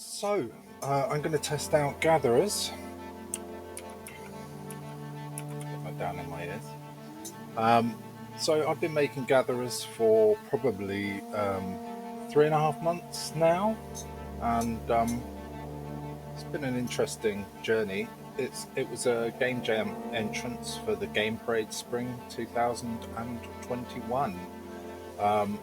So, I'm going to test out gatherers. Get that down in my ears. Um, so, I've been making gatherers for probably 3.5 months now, and it's been an interesting journey. It was a game jam entrance for the Game Parade Spring 2021, um,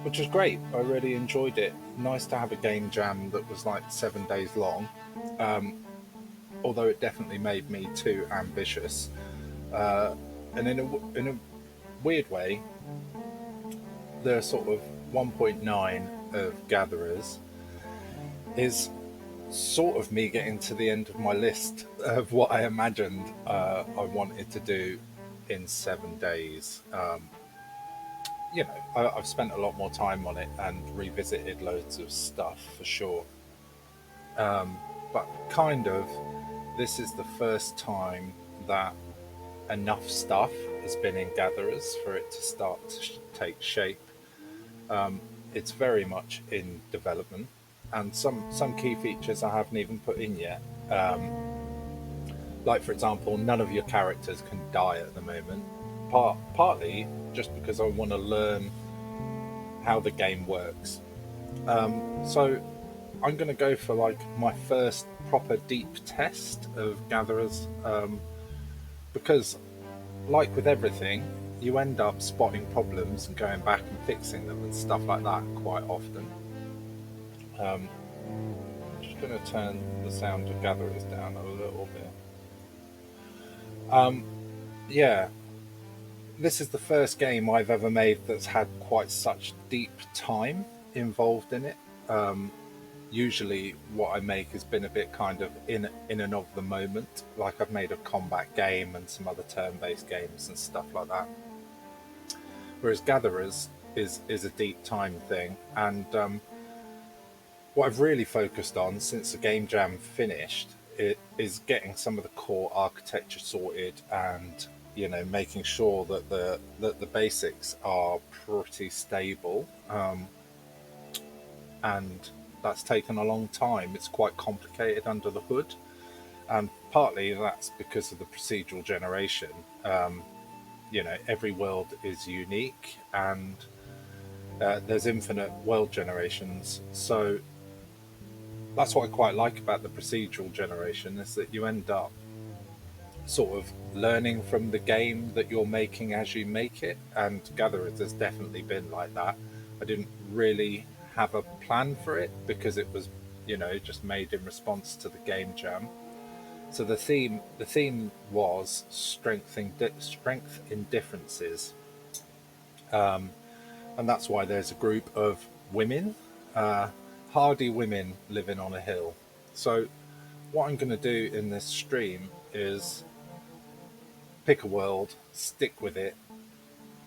which was great. I really enjoyed it. Nice to have a game jam that was like 7 days long. Um, Although it definitely made me too ambitious. Uh, and in a weird way, the sort of 1.9 of gatherers is sort of me getting to the end of my list of what I imagined I wanted to do in 7 days. I've spent a lot more time on it and revisited loads of stuff for sure. But kind of, this is the first time that enough stuff has been in gatherers for it to start to take shape. It's very much in development, and some key features I haven't even put in yet. Like for example, none of your characters can die at the moment. Partly just because I want to learn how the game works. So I'm going to go for like my first proper deep test of gatherers, because like with everything, you end up spotting problems and going back and fixing them and stuff like that quite often. Um, just going to turn the sound of gatherers down a little bit. Um, yeah, this is the first game I've ever made that's had quite such deep time involved in it. Um, Usually, what I make has been a bit kind of in and of the moment. Like I've made a combat game and some other turn-based games and stuff like that. Whereas gatherers is a deep time thing, and what I've really focused on since the game jam finished is getting some of the core architecture sorted, and making sure that the basics are pretty stable. And that's taken a long time. It's quite complicated under the hood, and partly that's because of the procedural generation. Every world is unique, and there's infinite world generations. So that's what I quite like about the procedural generation, is that you end up sort of learning from the game that you're making as you make it. And Gatherers has definitely been like that. I didn't really have a plan for it because it was, just made in response to the game jam. So the theme was strength in differences, and that's why there's a group of women, uh, hardy women living on a hill. So what I'm going to do in this stream is pick a world, stick with it,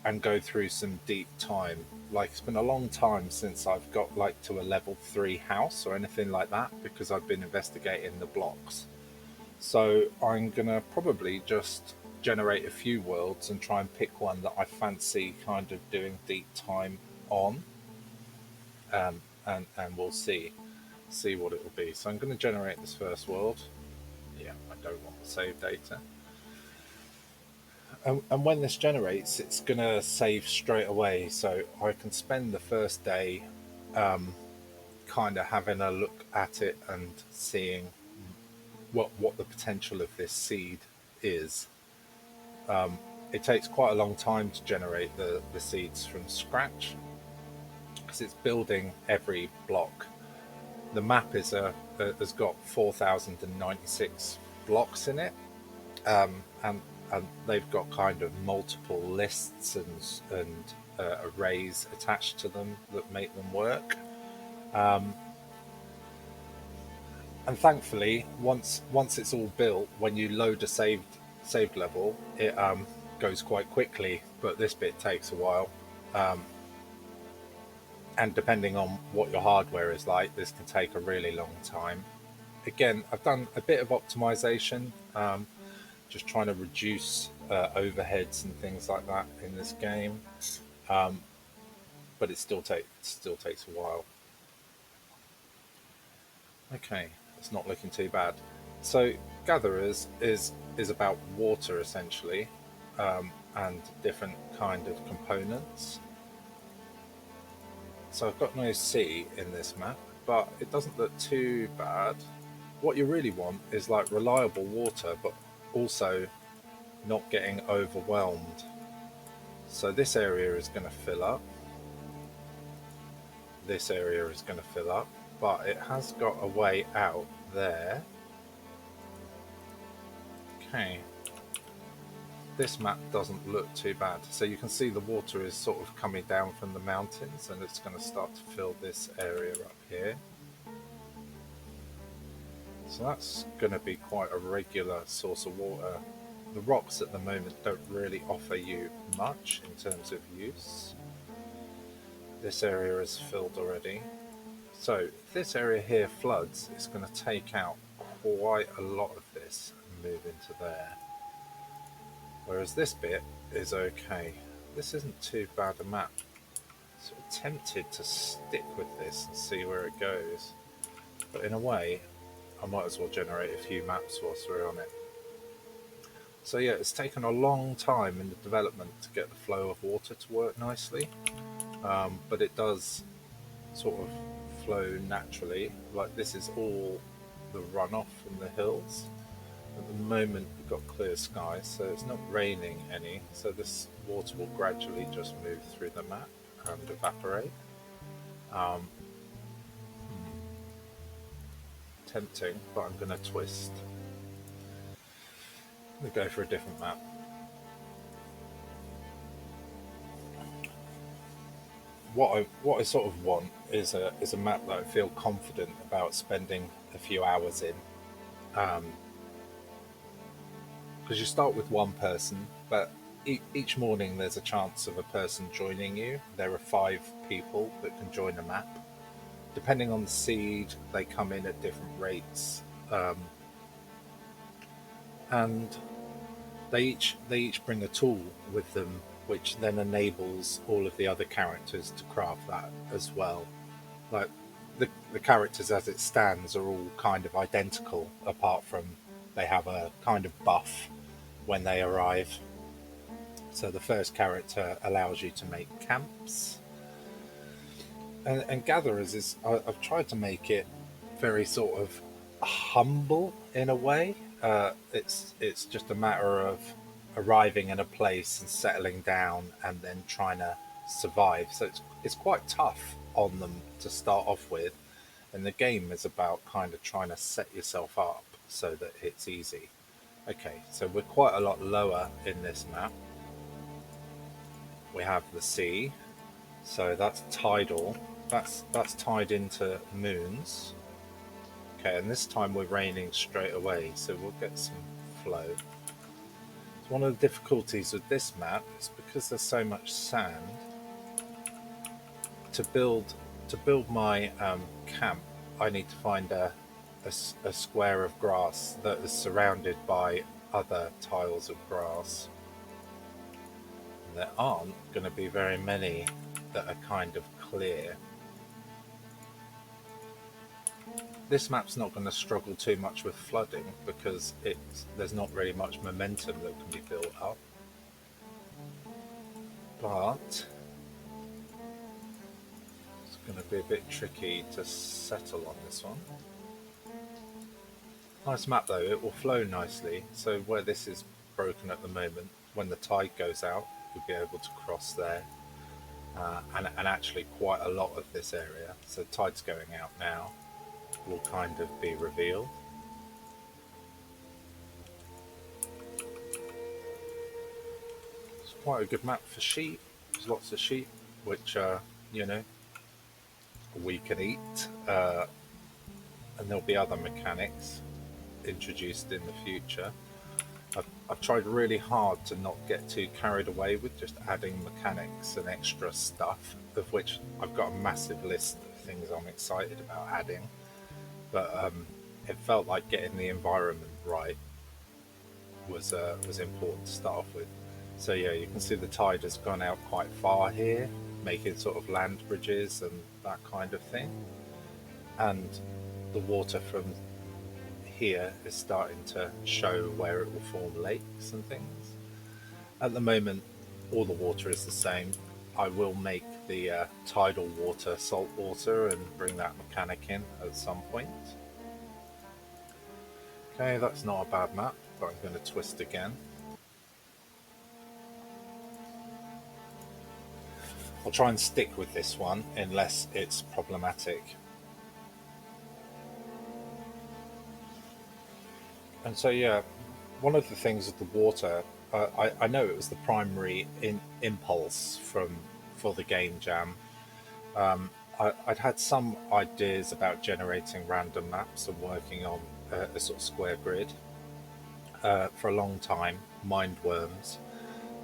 and go through some deep time. Like it's been a long time since I've got like to a level 3 house or anything like that, because I've been investigating the blocks. So I'm gonna probably just generate a few worlds and try and pick one that I fancy kind of doing deep time on, and we'll see what it will be. So I'm going to generate this first world. Yeah, I don't want the save data. And when this generates, it's going to save straight away. So I can spend the first day kind of having a look at it and seeing what the potential of this seed is. It takes quite a long time to generate the seeds from scratch, because it's building every block. The map has got 4,096 blocks in it, and they've got kind of multiple lists and arrays attached to them that make them work. And thankfully, once it's all built, when you load a saved level, it goes quite quickly. But this bit takes a while, and depending on what your hardware is like, this can take a really long time. Again, I've done a bit of optimization, just trying to reduce overheads and things like that in this game, but it still takes a while. Okay, it's not looking too bad. So gatherers is about water essentially, and different kind of components. So I've got no sea in this map, but it doesn't look too bad. What you really want is like reliable water, but also not getting overwhelmed. So this area is going to fill up. This area is going to fill up, but it has got a way out there. Okay. This map doesn't look too bad. So you can see the water is sort of coming down from the mountains and it's going to start to fill this area up here. So that's going to be quite a regular source of water. The rocks at the moment don't really offer you much in terms of use. This area is filled already. So if this area here floods, it's going to take out quite a lot of this and move into there. Whereas this bit is okay. This isn't too bad a map. Sort of tempted to stick with this and see where it goes. But in a way, I might as well generate a few maps whilst we're on it. So yeah, it's taken a long time in the development to get the flow of water to work nicely. But it does sort of flow naturally. Like this is all the runoff from the hills. At the moment we've got clear skies, so it's not raining any, so this water will gradually just move through the map and evaporate. Um, Tempting, but I'm going to twist. I'm going to go for a different map. What I sort of want is a map that I feel confident about spending a few hours in. Because you start with one person, but each morning there's a chance of a person joining you. There are 5 people that can join a map. Depending on the seed, they come in at different rates, and they each bring a tool with them, which then enables all of the other characters to craft that as well. Like the characters as it stands are all kind of identical, apart from they have a kind of buff when they arrive. So the first character allows you to make camps, and gatherers is I've tried to make it very sort of humble in a way. It's just a matter of arriving in a place and settling down and then trying to survive. So it's quite tough on them to start off with, and the game is about kind of trying to set yourself up so that it's easy. Okay, so we're quite a lot lower in this map. We have the sea, so that's tidal. That's tied into moons. Okay, and this time we're raining straight away, so we'll get some flow. So one of the difficulties with this map is because there's so much sand. To build my camp, I need to find a square of grass that is surrounded by other tiles of grass. And there aren't going to be very many that are kind of clear. This map's not going to struggle too much with flooding because there's not really much momentum that can be built up. But it's going to be a bit tricky to settle on this one. Nice map though, it will flow nicely. So where this is broken at the moment, when the tide goes out, you'll be able to cross there. And actually quite a lot of this area, so tide's going out now, will kind of be revealed. It's quite a good map for sheep. There's lots of sheep, which we can eat, and there'll be other mechanics introduced in the future. I've tried really hard to not get too carried away with just adding mechanics and extra stuff, of which I've got a massive list of things I'm excited about adding. But it felt like getting the environment right was important to start off with. So yeah, you can see the tide has gone out quite far here, making sort of land bridges and that kind of thing. And the water from here is starting to show where it will form lakes and things. At the moment, all the water is the same. I will make the tidal water salt water and bring that mechanic in at some point. Okay, that's not a bad map, but I'm going to twist again. I'll try and stick with this one unless it's problematic. And so, yeah, one of the things with the water, I know it was the primary impulse for the game jam. I'd had some ideas about generating random maps and working on a sort of square grid for a long time, mind worms.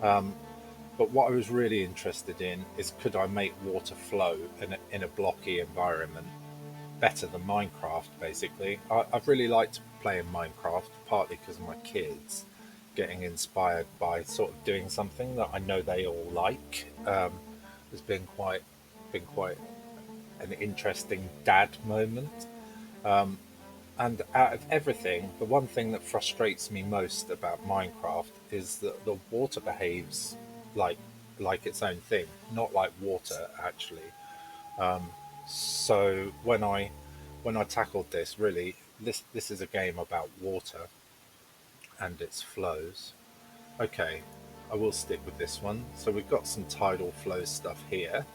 But what I was really interested in is, could I make water flow in a blocky environment better than Minecraft, basically. I've really liked playing Minecraft, partly because of my kids getting inspired by sort of doing something that I know they all like. Has been quite an interesting dad moment. And out of everything, the one thing that frustrates me most about Minecraft is that the water behaves like its own thing, not like water actually. So when I tackled this, really, this is a game about water and its flows. Okay, I will stick with this one. So we've got some tidal flow stuff here,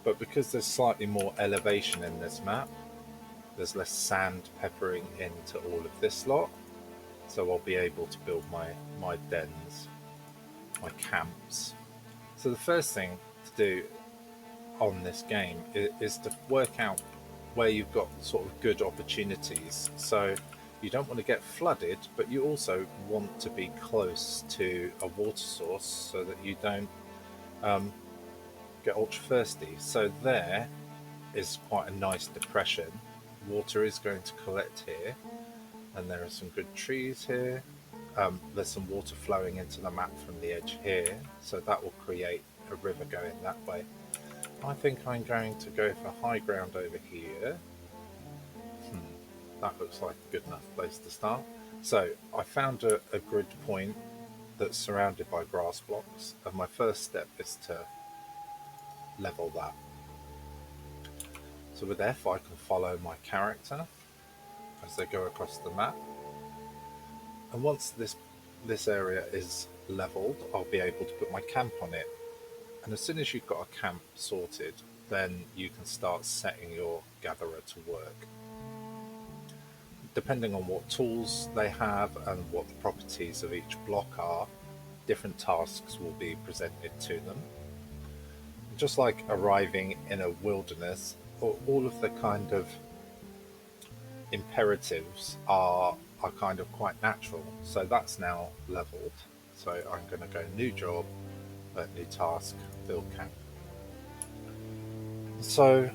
but because there's slightly more elevation in this map, there's less sand peppering into all of this lot. So I'll be able to build my dens, my camps. So the first thing to do on this game is to work out where you've got sort of good opportunities. So you don't want to get flooded, but you also want to be close to a water source so that you don't get ultra thirsty. So there is quite a nice depression. Water is going to collect here, and there are some good trees here. There's some water flowing into the map from the edge here, so that will create a river going that way. I think I'm going to go for high ground over here. That looks like a good enough place to start. So I found a grid point that's surrounded by grass blocks, and my first step is to level that. So with F I can follow my character as they go across the map. And once this area is leveled, I'll be able to put my camp on it. And as soon as you've got a camp sorted, then you can start setting your gatherer to work. Depending on what tools they have and what the properties of each block are, different tasks will be presented to them. Just like arriving in a wilderness, all of the kind of imperatives are kind of quite natural. So that's now leveled. So I'm going to go new job, new task, build camp. So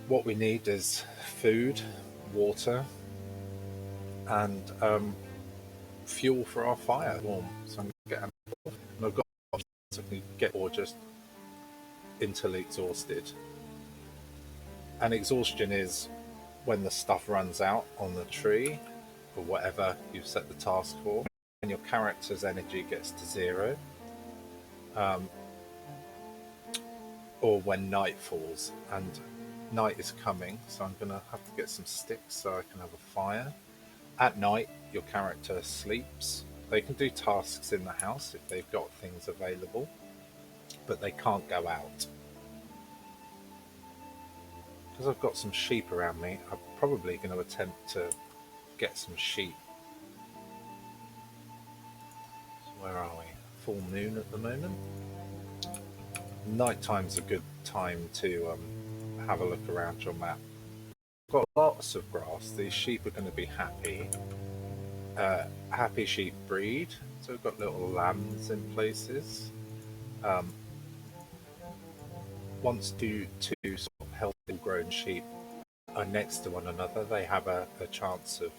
what we need is food, water, and fuel for our fire. So I'm going to get and I've got so I can get or just until exhausted. And exhaustion is when the stuff runs out on the tree or whatever you've set the task for, and your character's energy gets to 0. Or when night falls, and night is coming, so I'm going to have to get some sticks so I can have a fire. At night, your character sleeps. They can do tasks in the house if they've got things available, but they can't go out. Because I've got some sheep around me, I'm probably going to attempt to get some sheep. So where are we? Full moon at the moment. Nighttime's a good time to have a look around your map. Got lots of grass. These sheep are going to be happy. Happy sheep breed. So we've got little lambs in places. Once two sort of healthy grown sheep are next to one another, they have a chance of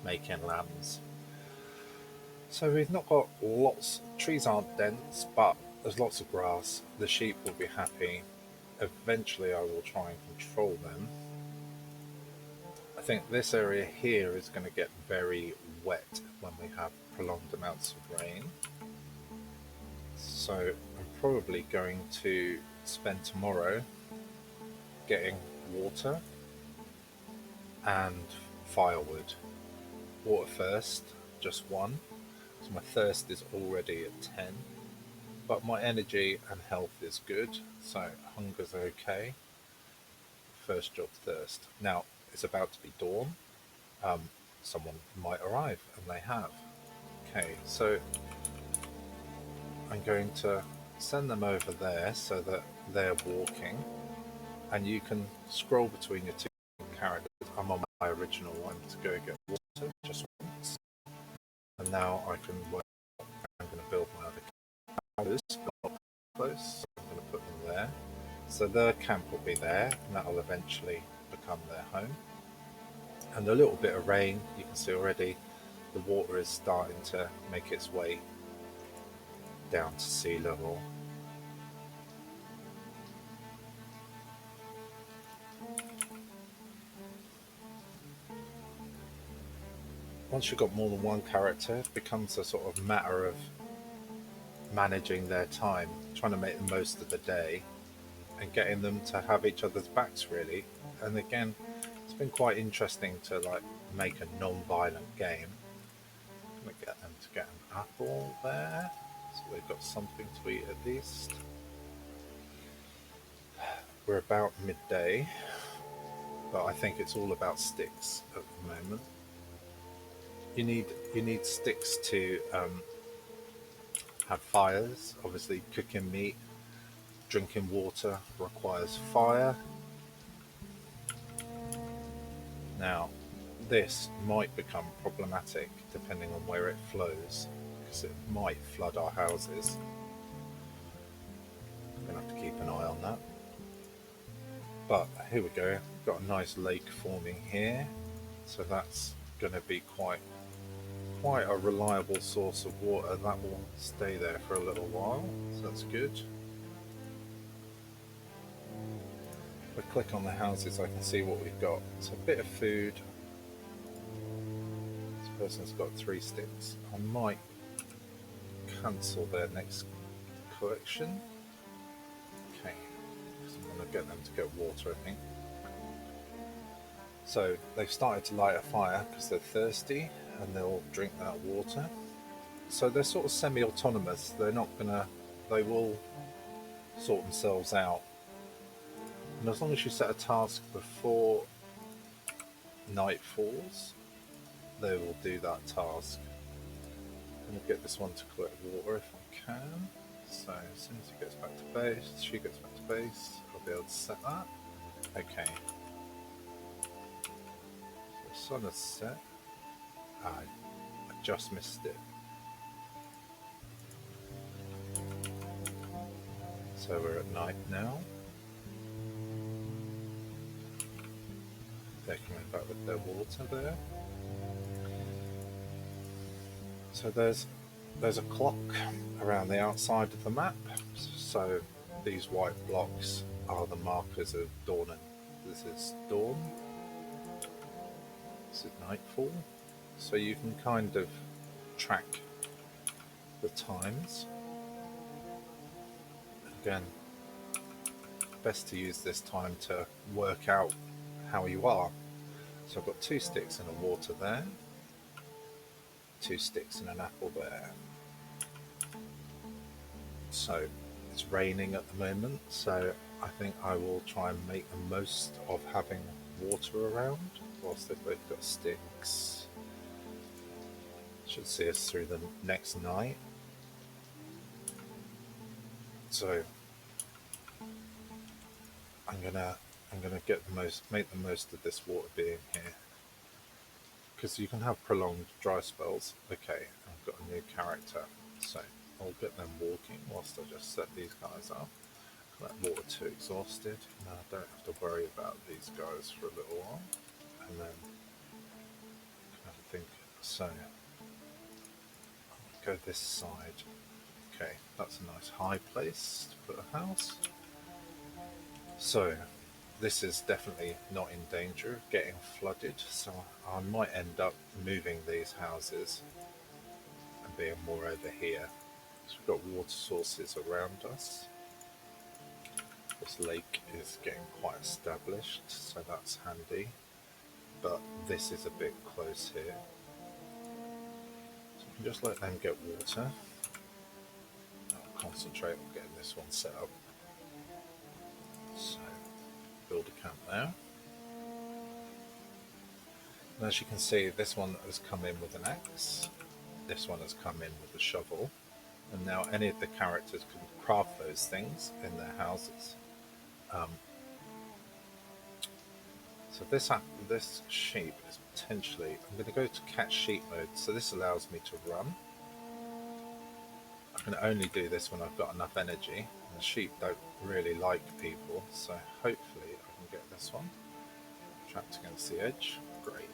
making lambs. So we've not got lots. Trees aren't dense, but there's lots of grass. The sheep will be happy. Eventually I will try and control them. I think this area here is going to get very wet when we have prolonged amounts of rain. So I'm probably going to spend tomorrow getting water and firewood. Water first, just one, so my thirst is already at 10, but my energy and health is good, so hunger's okay. First job, thirst. Now it's about to be dawn. Someone might arrive, and they have. Okay, so I'm going to send them over there so that they're walking, and you can scroll between your two characters. I'm on my original one to go get water just once, and now I can work. I'm going to build my other houses close. So I'm going to put them there, so their camp will be there, and that will eventually become their home. And a little bit of rain, you can see already the water is starting to make its way down to sea level. Once you've got more than one character, it becomes a sort of matter of managing their time, trying to make the most of the day and getting them to have each other's backs, really. And again, it's been quite interesting to like make a non-violent game. I'm gonna get them to get an apple there, so they've got something to eat at least. We're about midday, but I think it's all about sticks at the moment. You need sticks to have fires. Obviously, cooking meat, drinking water requires fire. Now, this might become problematic depending on where it flows, because it might flood our houses. I'm gonna have to keep an eye on that. But here we go. Got a nice lake forming here, so that's going to be quite a reliable source of water. That will stay there for a little while, so that's good. If I click on the houses, I can see what we've got. It's a bit of food. This person's got 3 sticks. I might cancel their next collection. Okay, because I'm going to get them to get water, I think. So they've started to light a fire because they're thirsty, and they'll drink that water. So they're sort of semi-autonomous. They're not gonna, they will sort themselves out. And as long as you set a task before night falls, they will do that task. I'm gonna get this one to collect water if I can. So as soon as he gets back to base, she gets back to base, I'll be able to set that. Okay. So the sun is set. I just missed it. So we're at night now. They're coming back with their water there. So there's a clock around the outside of the map. So these white blocks are the markers of dawn. This is dawn. This is nightfall. So you can kind of track the times. Again, best to use this time to work out how you are. So I've got 2 sticks and a water there, 2 sticks and an apple there. So it's raining at the moment, so I think I will try and make the most of having water around whilst they've both got sticks. Should see us through the next night. So I'm gonna make the most of this water being here, because you can have prolonged dry spells. Okay, I've got a new character, so I'll get them walking whilst I just set these guys up. That water too exhausted. Now I don't have to worry about these guys for a little while, and then I think so. Go this side. Okay, that's a nice high place to put a house. So this is definitely not in danger of getting flooded, so I might end up moving these houses and being more over here. So we've got water sources around us. This lake is getting quite established, so that's handy, but this is a bit close here. So we can just let them get water. I'll concentrate on getting this one set up. So build a camp now. And as you can see, this one has come in with an axe, this one has come in with a shovel, and now any of the characters can craft those things in their houses. So this sheep is potentially, I'm going to go to catch sheep mode, so this allows me to run. I can only do this when I've got enough energy, and the sheep don't really like people, so hopefully I can get this one. Trapped against the edge, great.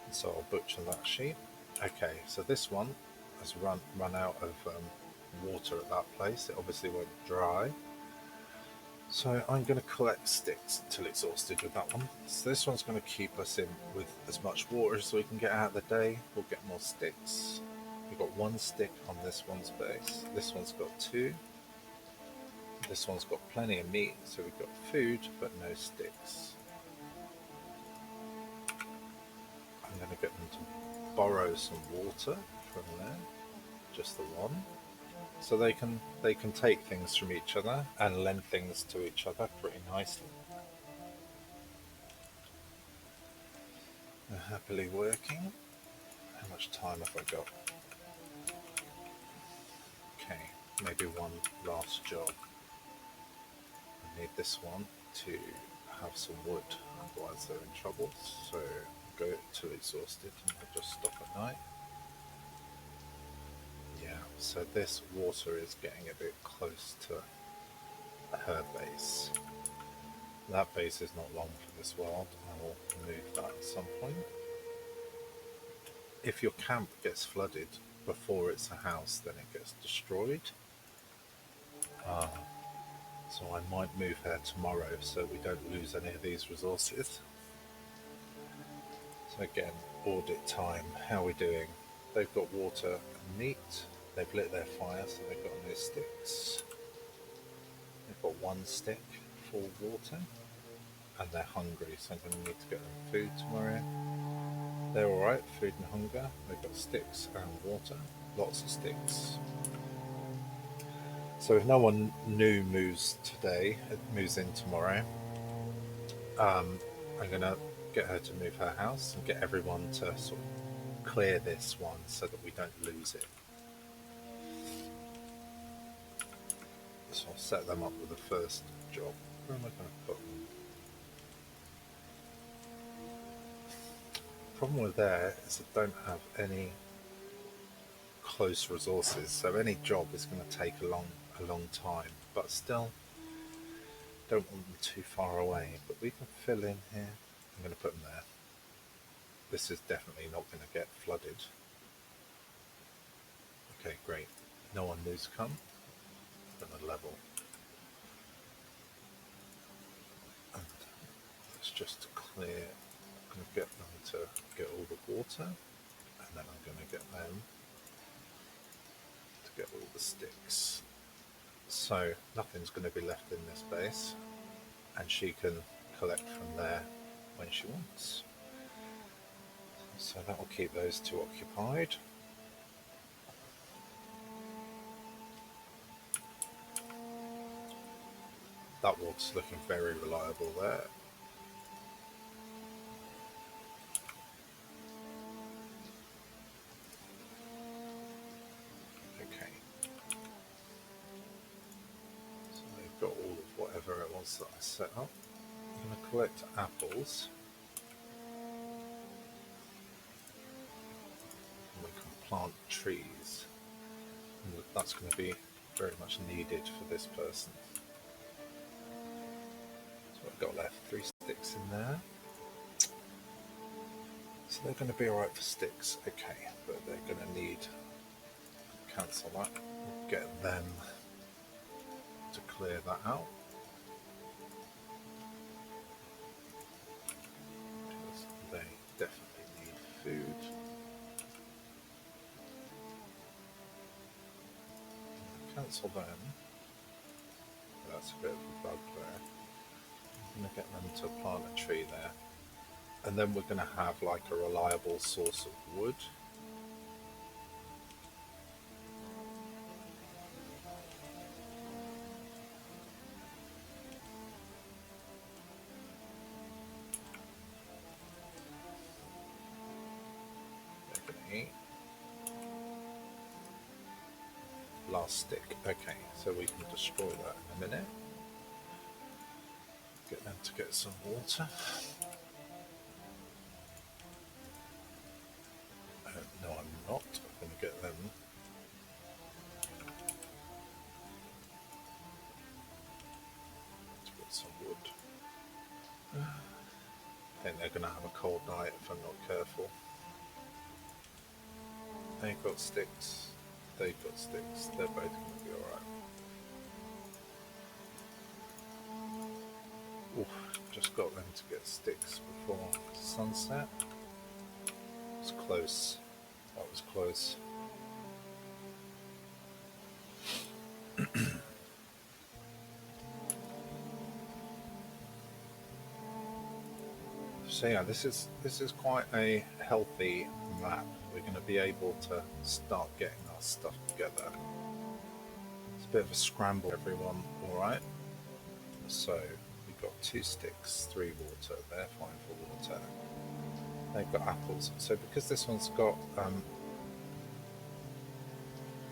And so I'll butcher that sheep. Okay, so this one has run out of water at that place. It obviously went dry. So I'm going to collect sticks until exhausted with that one. So this one's going to keep us in with as much water as we can get out of the day. We'll get more sticks. We've got 1 stick on this one's base. This one's got 2. This one's got plenty of meat, so we've got food but no sticks. I'm going to get them to borrow some water from there, just the one. So they can take things from each other and lend things to each other pretty nicely. They're happily working. How much time have I got? Okay, maybe one last job. I need this one to have some wood, otherwise they're in trouble. So go to exhausted and I'll just stop at night. Yeah, so this water is getting a bit close to her base. That base is not long for this world. I will move that at some point. If your camp gets flooded before it's a house, then it gets destroyed. So I might move her tomorrow so we don't lose any of these resources. So again, audit time. How are we doing? They've got water and meat. They've lit their fire, so they've got no sticks. They've got 1 stick for water, and they're hungry, so I'm going to need to get them food tomorrow. They're alright, food and hunger. They've got sticks and water, lots of sticks. So if no one new moves today, it moves in tomorrow, I'm going to get her to move her house and get everyone to sort of clear this one so that we don't lose it. So I'll set them up with the first job. Where am I going to put them? The problem with there is I don't have any close resources, so any job is going to take a long time, but still don't want them too far away. But we can fill in here. I'm going to put them there. This is definitely not going to get flooded. Okay, great. No one new's come. I'm going to level. And let's just clear. I'm going to get them to get all the water, and then I'm going to get them to get all the sticks. So nothing's going to be left in this base, and she can collect from there when she wants. So that will keep those 2 occupied. That water's looking very reliable there. Okay. So they've got all of whatever it was that I set up. I'm going to collect apples. And we can plant trees. And that's going to be very much needed for this person. So I've got left 3 sticks in there. So they're going to be alright for sticks, okay, but they're going to need, cancel that, get them to clear that out. cancel them. That's a bit of a bugbear. I'm going to get them to plant a tree there. And then we're going to have like a reliable source of wood. Okay. Last stick. Okay, so we can destroy that in a minute. Get them to get some water. No, I'm not. I'm going to get them to get some wood. I think they're going to have a cold night if I'm not careful. They've got sticks. They've got sticks. They're both going to be alright. Just got them to get sticks before sunset. It was close. That was close. So yeah, this is quite a healthy map. We're going to be able to start getting our stuff together. It's a bit of a scramble, everyone. All right. So we've got 2 sticks, 3 water. They're fine for water. They've got apples. So because this one's got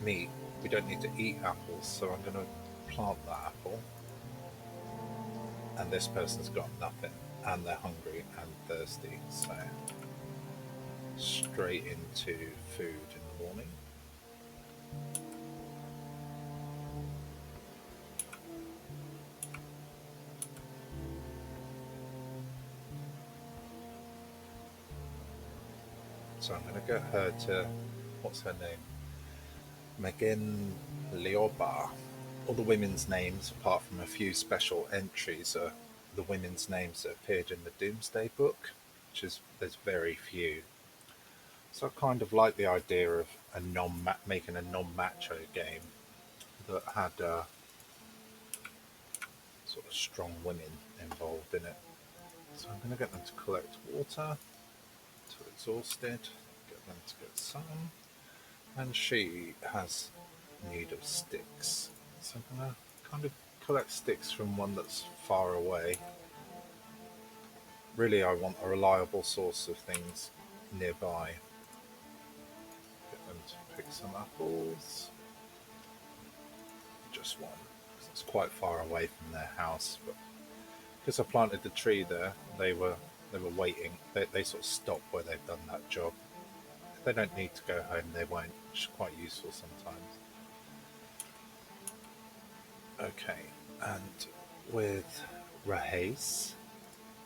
meat, we don't need to eat apples. So I'm going to plant that apple. And this person's got nothing. And they're hungry and thirsty, so straight into food in the morning. So I'm going to get her to, what's her name? Megan Leoba. All the women's names, apart from a few special entries, are the women's names that appeared in the Doomsday Book, which is there's very few. So I kind of like the idea of making a non-macho game that had sort of strong women involved in it. So I'm going to get them to collect water until exhausted, get them to get some, and she has need of sticks. So I'm going to kind of collect sticks from one that's far away. Really, I want a reliable source of things nearby. Get them to pick some apples. Just one, because it's quite far away from their house. But because I planted the tree there, they were waiting. They sort of stop where they've done that job. If they don't need to go home, they won't, which is quite useful sometimes. Okay, and with Rahais,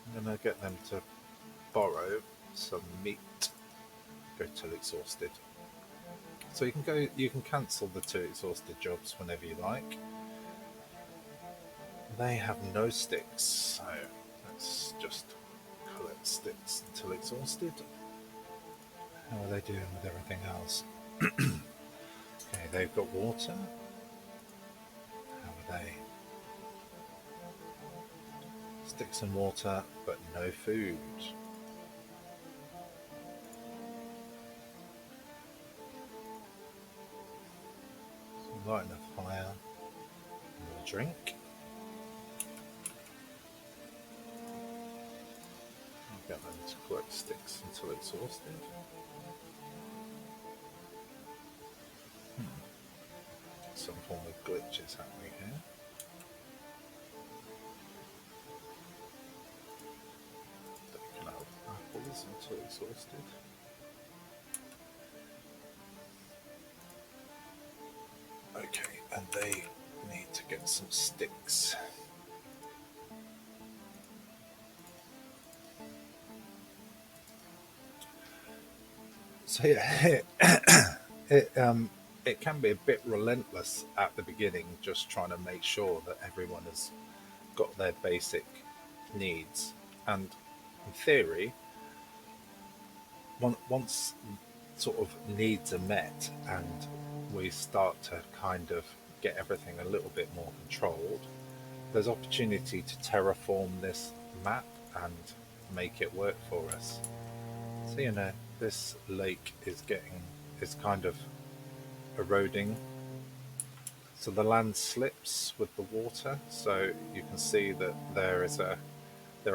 I'm going to get them to borrow some meat. Go till exhausted. So you can cancel the 2 exhausted jobs whenever you like. They have no sticks, so let's just collect sticks until exhausted. How are they doing with everything else? Okay, they've got water. How are they? Sticks and water, but no food. So lighting a fire and a drink. I'll get them to collect sticks until exhausted. Some form of glitch is happening here. They can have apples until exhausted. Okay, and they need to get some sticks. So yeah, it can be a bit relentless at the beginning, just trying to make sure that everyone has got their basic needs. And in theory, once sort of needs are met and we start to kind of get everything a little bit more controlled, there's opportunity to terraform this map and make it work for us. So this lake is kind of eroding, so the land slips with the water. So you can see that there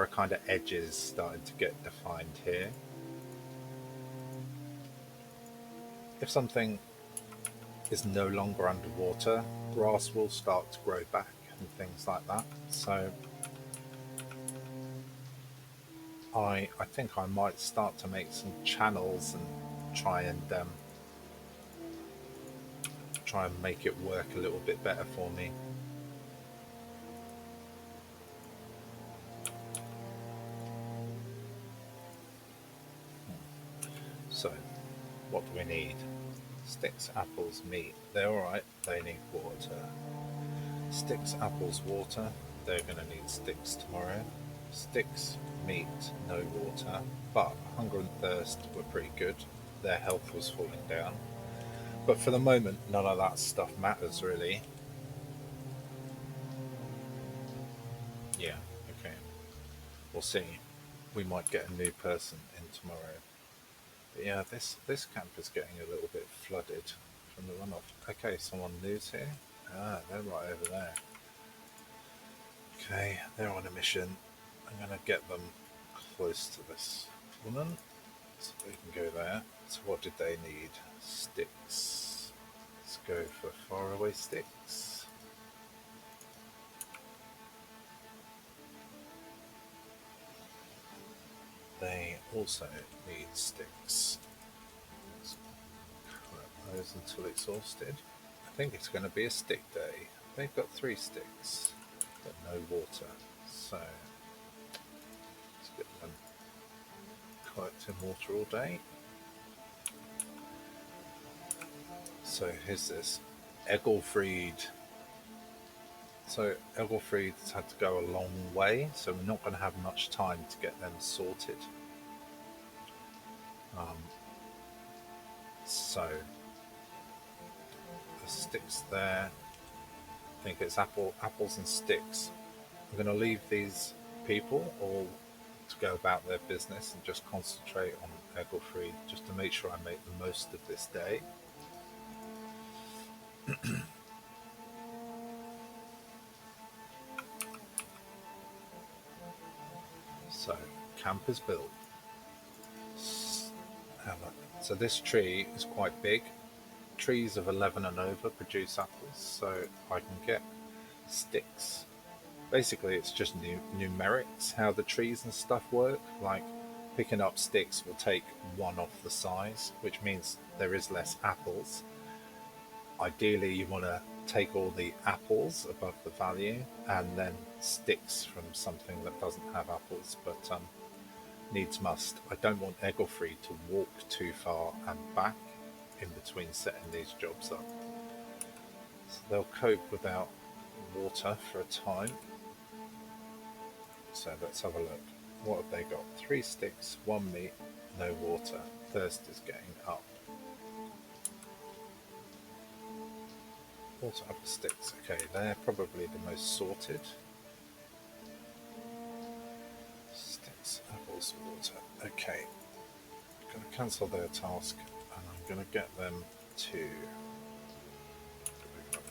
are kind of edges starting to get defined here. If something is no longer underwater, grass will start to grow back and things like that. So I think I might start to make some channels and try and make it work a little bit better for me. So what do we need? Sticks, apples, meat. They're alright, they need water. Sticks, apples, water. They're going to need sticks tomorrow. Sticks, meat, no water. But hunger and thirst were pretty good. Their health was falling down. But for the moment, none of that stuff matters really. Yeah, okay. We'll see. We might get a new person in tomorrow. But yeah, this camp is getting a little bit flooded from the runoff. Okay, someone new's here. Ah, they're right over there. Okay, they're on a mission. I'm going to get them close to this woman so they can go there. So what did they need? Sticks. Let's go for faraway sticks. They also need sticks. Let's collect those until exhausted. I think it's going to be a stick day. They've got 3 sticks, but no water. So let's get them collecting water all day. So here's this Egglefried. So Egglefried's had to go a long way, so we're not going to have much time to get them sorted. So the sticks there. I think it's apples and sticks. I'm going to leave these people all to go about their business and just concentrate on Egglefried, just to make sure I make the most of this day. So camp is built. So this tree is quite big. Trees of 11 and over produce apples, so I can get sticks. Basically, it's just numerics, how the trees and stuff work. Like picking up sticks will take 1 off the size, which means there is less apples. Ideally, you want to take all the apples above the value and then sticks from something that doesn't have apples, but needs must. I don't want Egglefried to walk too far and back in between setting these jobs up. So they'll cope without water for a time. So let's have a look. What have they got? 3 sticks, 1 meat, no water. Thirst is getting up. Water, apple, sticks. Okay, they're probably the most sorted. Sticks, apples, water. Okay. I'm going to cancel their task and I'm going to get them to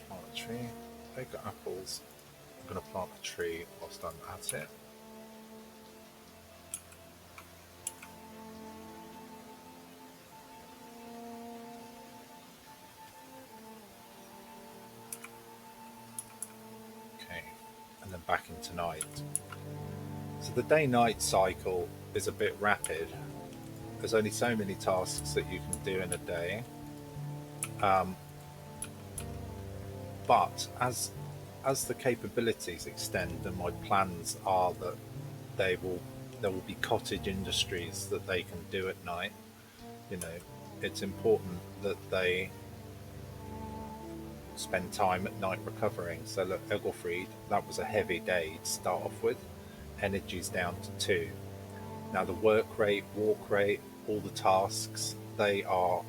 plant a tree. They've got apples. I'm going to plant a tree whilst I'm at it. Okay, and then back into night. So the day-night cycle is a bit rapid. There's only so many tasks that you can do in a day. But as the capabilities extend, and my plans are that there will be cottage industries that they can do at night. It's important that they spend time at night recovering. So look, Egglefried, that was a heavy day to start off with. Energy's down to 2. Now the work rate, walk rate, all the tasks, they are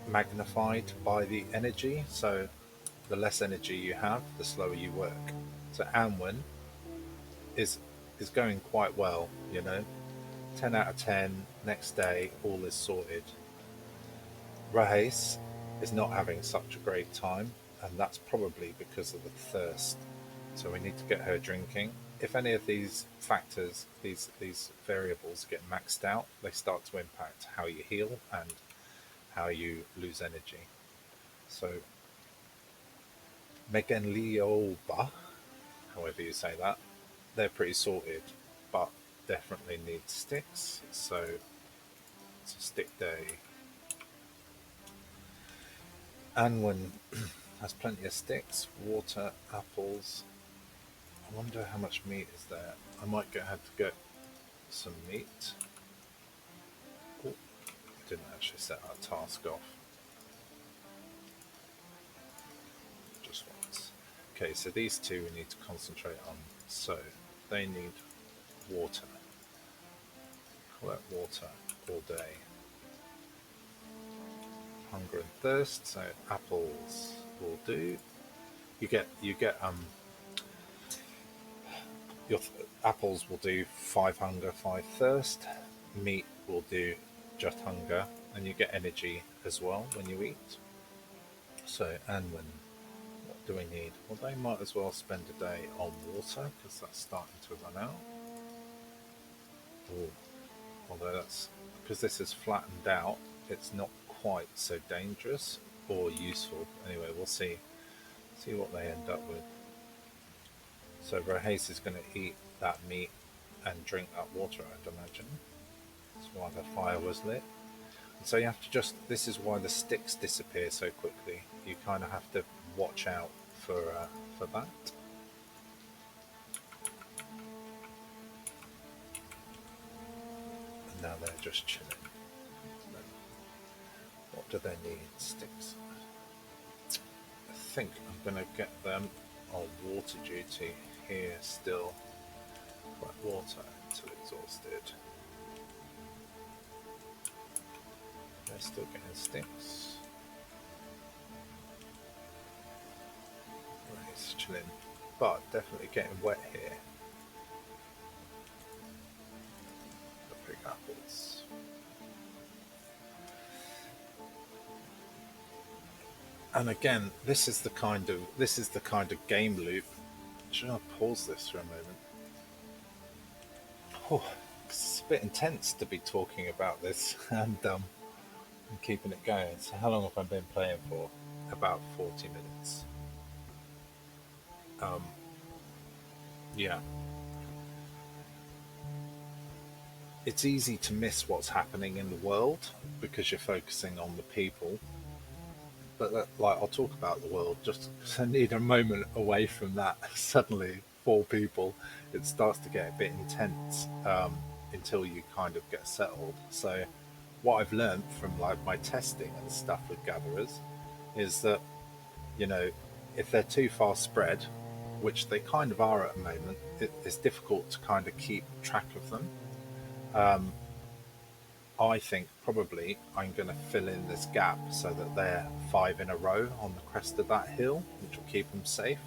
magnified by the energy. So the less energy you have, the slower you work. So Anwen is is going quite well, 10 out of 10. Next day, all is sorted. Rahais is not having such a great time, and that's probably because of the thirst. So we need to get her drinking. If any of these factors, these variables get maxed out, they start to impact how you heal and how you lose energy. So Meganlioba, however you say that, they're pretty sorted, but definitely need sticks. So it's a stick day. Anwen has plenty of sticks, water, apples. I wonder how much meat is there. I might have to get some meat. Oh, I didn't actually set our task off. Just once. Okay, so these two we need to concentrate on. So they need water. Collect water all day. Hunger and thirst, so apples will do. You get your apples will do 5 hunger, 5 thirst. Meat will do just hunger, and you get energy as well when you eat. So, and what do we need? Well, they might as well spend a day on water because that's starting to run out. Ooh. Although that's because this is flattened out, it's not quite so dangerous or useful. Anyway, we'll see what they end up with. So Rohase is going to eat that meat and drink that water, I'd imagine. That's why the fire was lit. And so you have to this is why the sticks disappear so quickly. You kind of have to watch out for that. And now they're just chilling. What do they need? Sticks. I think I'm going to get them on water duty here still. Collect water until exhausted. They're still getting sticks. Right, it's chilling, but definitely getting wet here. The big apples. And again, this is the kind of game loop. Should I pause this for a moment? Oh, it's a bit intense to be talking about this and keeping it going. So how long have I been playing for? About 40 minutes. Yeah. It's easy to miss what's happening in the world because you're focusing on the people. But I'll talk about the world just because I need a moment away from that. Suddenly, 4 people, it starts to get a bit intense until you kind of get settled. So, what I've learned from my testing and stuff with gatherers is that if they're too far spread, which they kind of are at the moment, it's difficult to kind of keep track of them. I think probably I'm going to fill in this gap so that they're 5 in a row on the crest of that hill, which will keep them safe.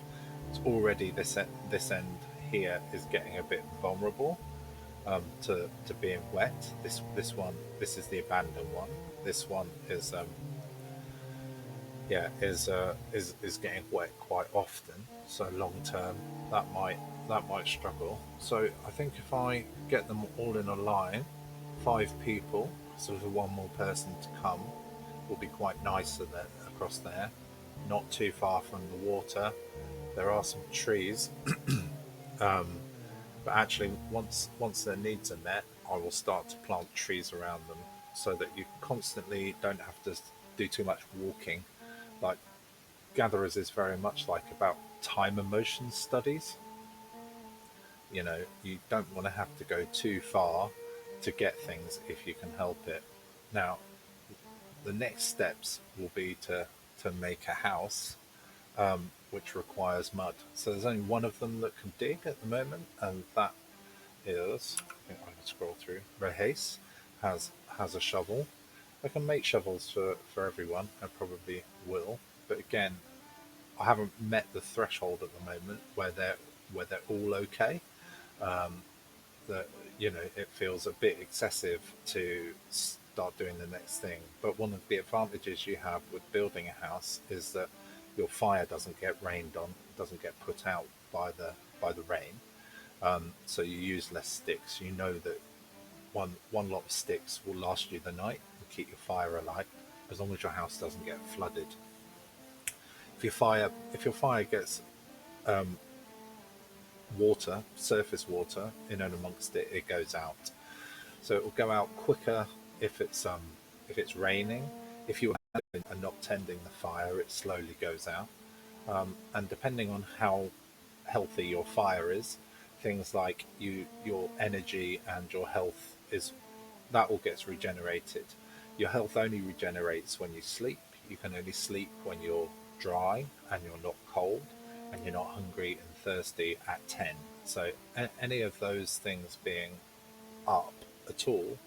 It's already this end here is getting a bit vulnerable to being wet. This is the abandoned one. This one is is getting wet quite often. So long term, that might struggle. So I think if I get them all in a line, 5 people, so there's one more person to come, will be quite nice across there, not too far from the water. There are some trees, but actually, once their needs are met, I will start to plant trees around them so that you constantly don't have to do too much walking. Like Gatherers is very much like about time emotion studies. You don't want to have to go too far to get things if you can help it. Now, the next steps will be to make a house, which requires mud. So there's only one of them that can dig at the moment, and that is, I think I can scroll through. Rehes has a shovel. I can make shovels for everyone. I probably will, but again, I haven't met the threshold at the moment where they're all okay. Um, that it feels a bit excessive to start doing the next thing. But one of the advantages you have with building a house is that your fire doesn't get rained on, doesn't get put out by the rain. So you use less sticks. You know that one lot of sticks will last you the night and keep your fire alight as long as your house doesn't get flooded. If your fire gets um, water, surface water, in and amongst it, it goes out. So it will go out quicker if it's raining. If you are not tending the fire, it slowly goes out. And depending on how healthy your fire is, things like your energy and your health is that all gets regenerated. Your health only regenerates when you sleep. You can only sleep when you're dry and you're not cold and you're not hungry and thirsty at 10. So any of those things being up at all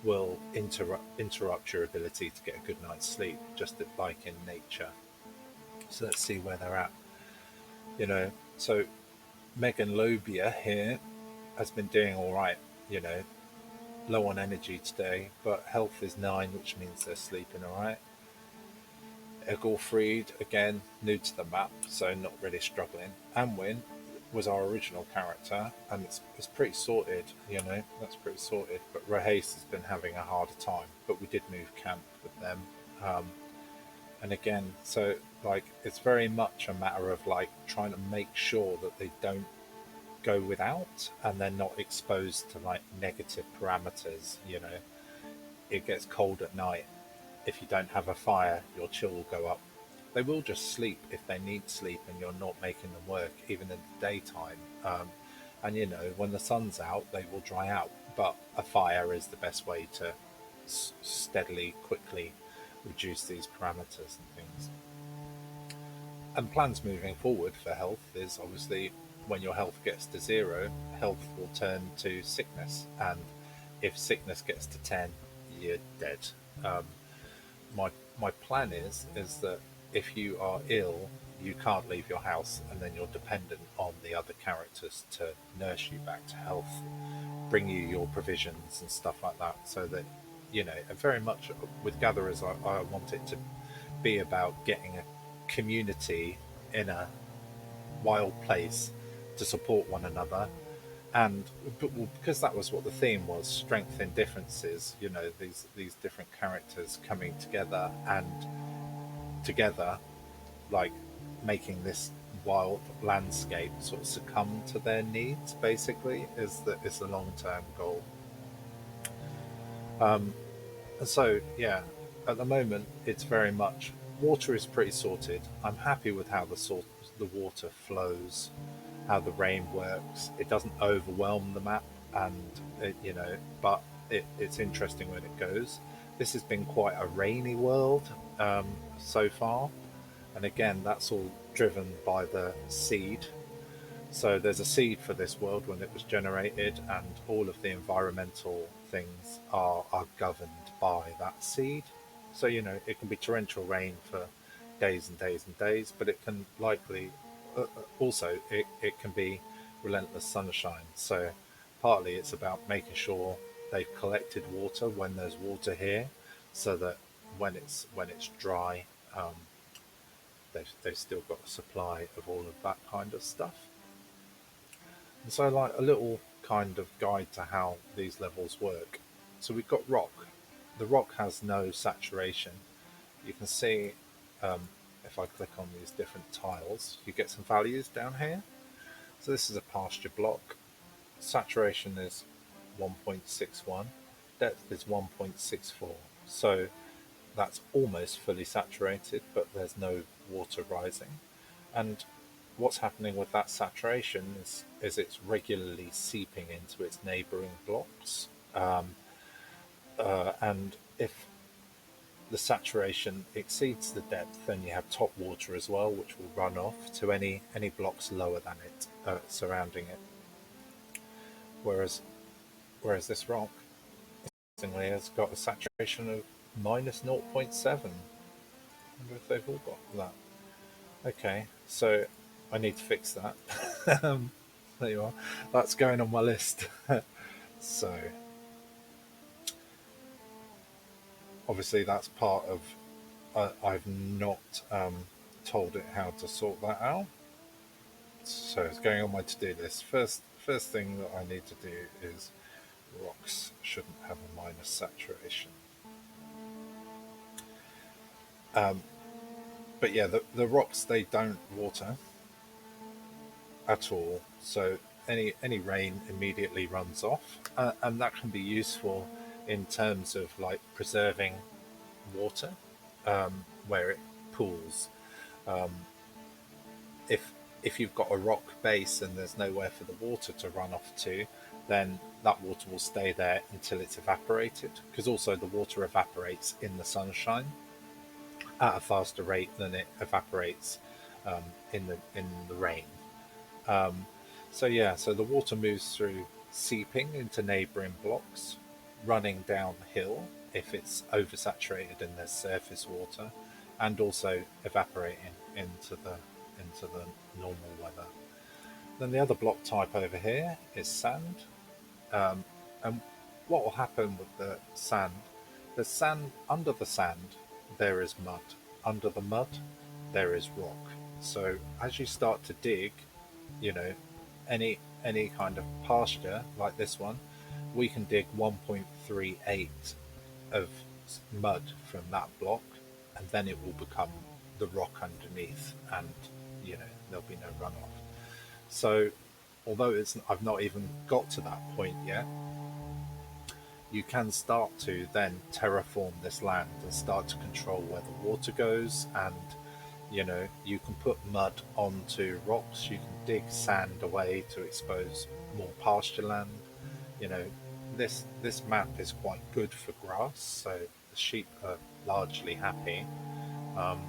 will interrupt your ability to get a good night's sleep, just like in nature. So let's see where they're at. You know, so Megan Lobia here has been doing all right. You know, low on energy today, but health is 9, which means they're sleeping all right. Egglefried, again, new to the map, so not really struggling. Anwin was our original character, and it's pretty sorted, that's pretty sorted. But Rahace has been having a harder time, but we did move camp with them. Um, and again, so like it's very much a matter of like trying to make sure that they don't go without and they're not exposed to like negative parameters. It gets cold at night. If you don't have a fire, your chill will go up. They will just sleep if they need sleep and you're not making them work, even in the daytime. And when the sun's out, they will dry out. But a fire is the best way to steadily, quickly reduce these parameters and things. And plans moving forward for health is obviously when your health gets to 0, health will turn to sickness. And if sickness gets to 10, you're dead. Um, my my plan is that if you are ill, you can't leave your house, and then you're dependent on the other characters to nurse you back to health, bring you your provisions and stuff like that. So that very much with gatherers, I want it to be about getting a community in a wild place to support one another. And because that was what the theme was, strength in differences, these different characters coming together and together, like making this wild landscape sort of succumb to their needs, basically, is the long-term goal. um, and so yeah, at the moment it's very much water is pretty sorted. I'm happy with how the water flows, how the rain works. It doesn't overwhelm the map, and but it's interesting when it goes. This has been quite a rainy world so far, and again, that's all driven by the seed. So there's a seed for this world when it was generated, and all of the environmental things are governed by that seed. So it can be torrential rain for days and days and days, but it can likely also it can be relentless sunshine. So partly it's about making sure they've collected water when there's water here, so that when it's dry, um, they've still got a supply of all of that kind of stuff. And so, like a little kind of guide to how these levels work. So we've got rock. The rock has no saturation. You can see if I click on these different tiles, you get some values down here. So this is a pasture block. Saturation is 1.61. Depth is 1.64. So that's almost fully saturated, but there's no water rising. And what's happening with that saturation is it's regularly seeping into its neighboring blocks. And if the saturation exceeds the depth, then you have top water as well, which will run off to any blocks lower than it surrounding it. Whereas this rock, interestingly, has got a saturation of minus 0.7. I wonder if they've all got that. Okay, so I need to fix that. There you are. That's going on my list. So obviously that's part of. I've not told it how to sort that out. So it's going on my to-do list. First thing that I need to do is rocks shouldn't have a minus saturation. Um, but yeah, the rocks, they don't water at all. So any rain immediately runs off, and that can be useful in terms of like preserving water where it pools. Um, if if you've got a rock base and there's nowhere for the water to run off to, then that water will stay there until it's evaporated. Because also the water evaporates in the sunshine at a faster rate than it evaporates um, in the rain. Um, so yeah, so the water moves through seeping into neighbouring blocks, running downhill if it's oversaturated and there's surface water, and also evaporating into the normal weather. Then the other block type over here is sand. Um, and what will happen with the sand, under the sand, there is mud. Under the mud, there is rock. So as you start to dig, you know, any kind of pasture like this one, we can dig 1.38 of mud from that block, and then it will become the rock underneath, and there'll be no runoff. So although I've not even got to that point yet, you can start to then terraform this land and start to control where the water goes, and you can put mud onto rocks, you can dig sand away to expose more pasture land. you know this map is quite good for grass, so the sheep are largely happy. um,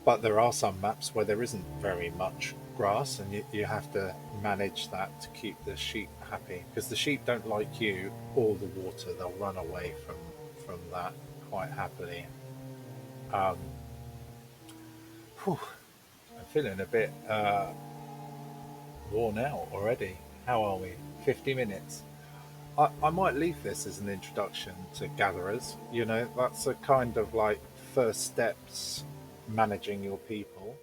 but there are some maps where there isn't very much grass, and you have to manage that to keep the sheep happy, because the sheep don't like you or the water. They'll run away from that quite happily. um, whew, I'm feeling a bit worn out already. How are we? 50 minutes. I might leave this as an introduction to gatherers. That's a kind of like first steps managing your people.